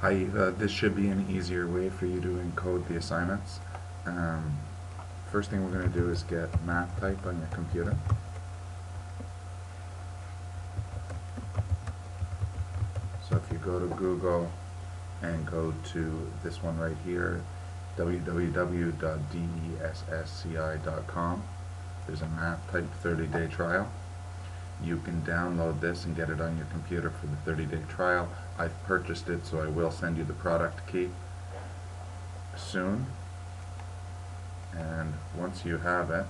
This should be an easier way for you to encode the assignments. Um, First thing we're going to do is get mathtype on your computer. So if you go to Google and go to this one right here, www.dessci.com, there's a mathtype 30-day trial. You can download this and get it on your computer for the 30-day trial. I've purchased it, so I will send you the product key soon. And once you have it,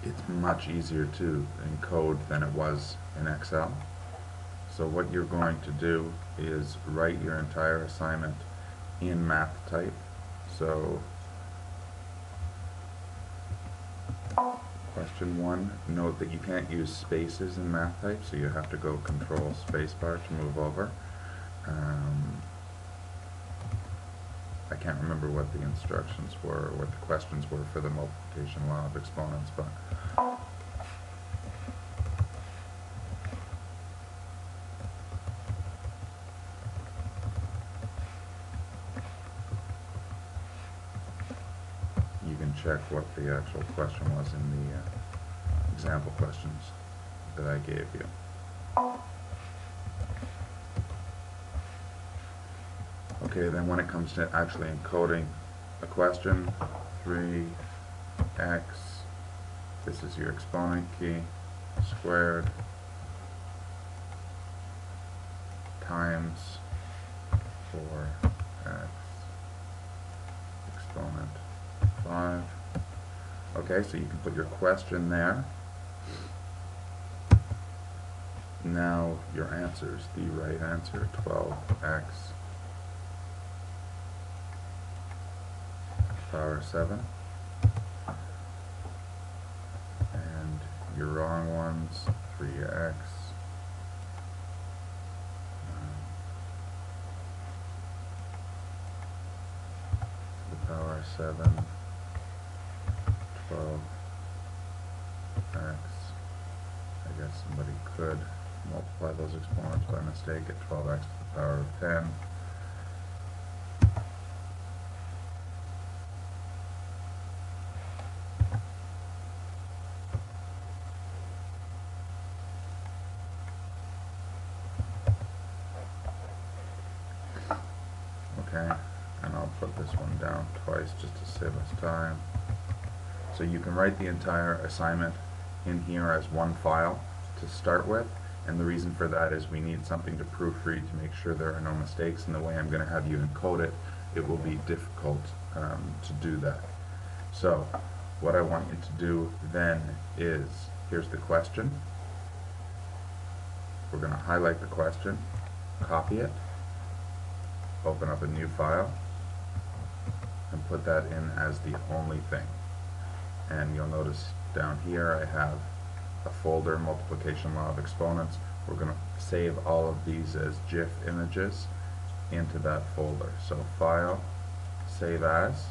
it's much easier to encode than it was in Excel. So what you're going to do is write your entire assignment in mathtype. So question 1, note that you can't use spaces in mathtype, so you have to go Control Spacebar to move over. I can't remember what the instructions were or what the questions were for the multiplication law of exponents, but you can check what the actual question was in the example questions that I gave you. Okay, then when it comes to actually encoding a question, 3x, this is your exponent key, squared, times 4x, exponent 5. Okay, so you can put your question there. Now your answers, the right answer, 12x power 7, and your wrong ones, 3x, to the power 7, 12x. I guess somebody could multiply those exponents by mistake at 12x to the power of 10. Okay, and I'll put this one down twice just to save us time. So you can write the entire assignment in here as one file to start with, and the reason for that is we need something to proofread to make sure there are no mistakes, and the way I'm going to have you encode it, it will be difficult to do that. So what I want you to do then is, here's the question. We're going to highlight the question, copy it, open up a new file, and put that in as the only thing. And you'll notice down here I have a folder, multiplication law of exponents. We're going to save all of these as GIF images into that folder. So File, Save As.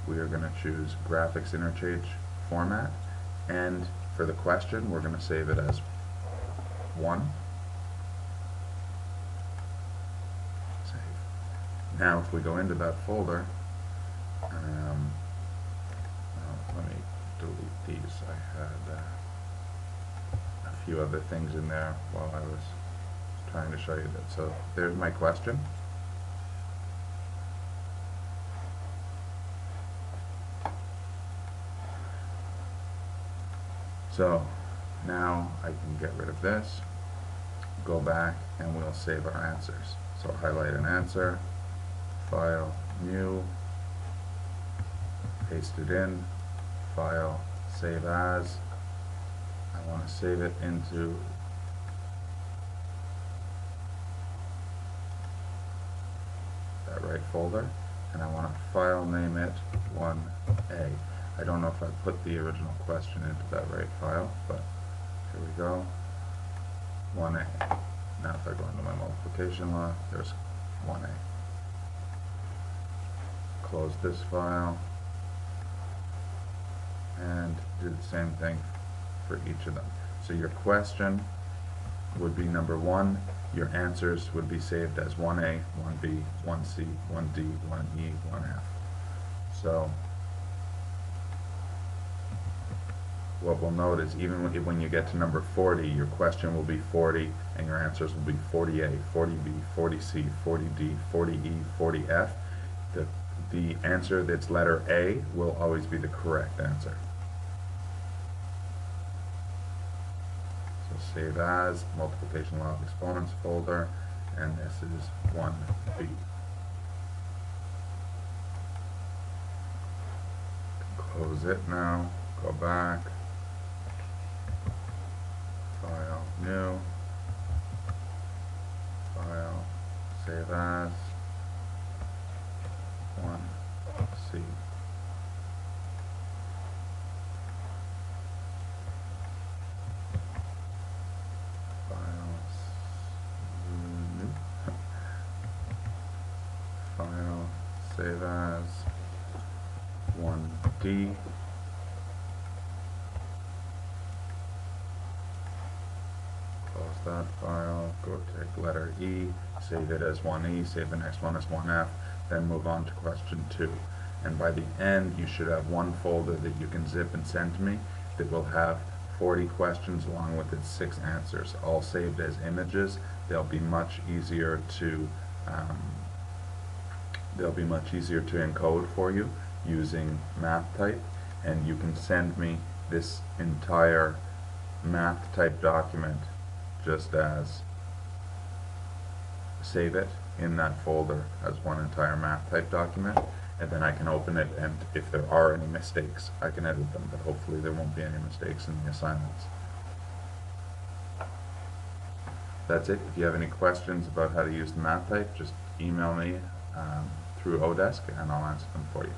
We are going to choose Graphics Interchange Format, and for the question we're going to save it as 1. Save. Now if we go into that folder, let me delete these. I had a few other things in there while I was trying to show you that. So there's my question. So now I can get rid of this, go back, and we'll save our answers. So highlight an answer, File, New, paste it in, File, Save As. I want to save it into that right folder, and I want to file name it 1A. I don't know if I put the original question into that right file, but here we go, 1A. Now if I go into my multiplication law, there's 1A. Close this file, and do the same thing for each of them. So your question would be number 1. Your answers would be saved as 1A, 1B, 1C, 1D, 1E, 1F. So what we'll note is even when you get to number 40, your question will be 40 and your answers will be 40A, 40B, 40C, 40D, 40E, 40F. The answer that's letter A will always be the correct answer. So save as, multiplication law of exponents folder, and this is 1B. Close it now, go back, file, new, file, save as, 1C. New, file, save as, 1D. Close that file, go take letter E, save it as 1E, save the next one as 1F, then move on to question 2. And by the end, you should have one folder that you can zip and send to me that will have 40 questions along with its 6 answers, all saved as images. They'll be much easier to encode for you using mathtype, and you can send me this entire mathtype document just as save it in that folder as one entire mathtype document, and then I can open it, and if there are any mistakes I can edit them, but hopefully there won't be any mistakes in the assignments. That's it. If you have any questions about how to use the mathtype, just email me through Odesk and I'll answer them for you.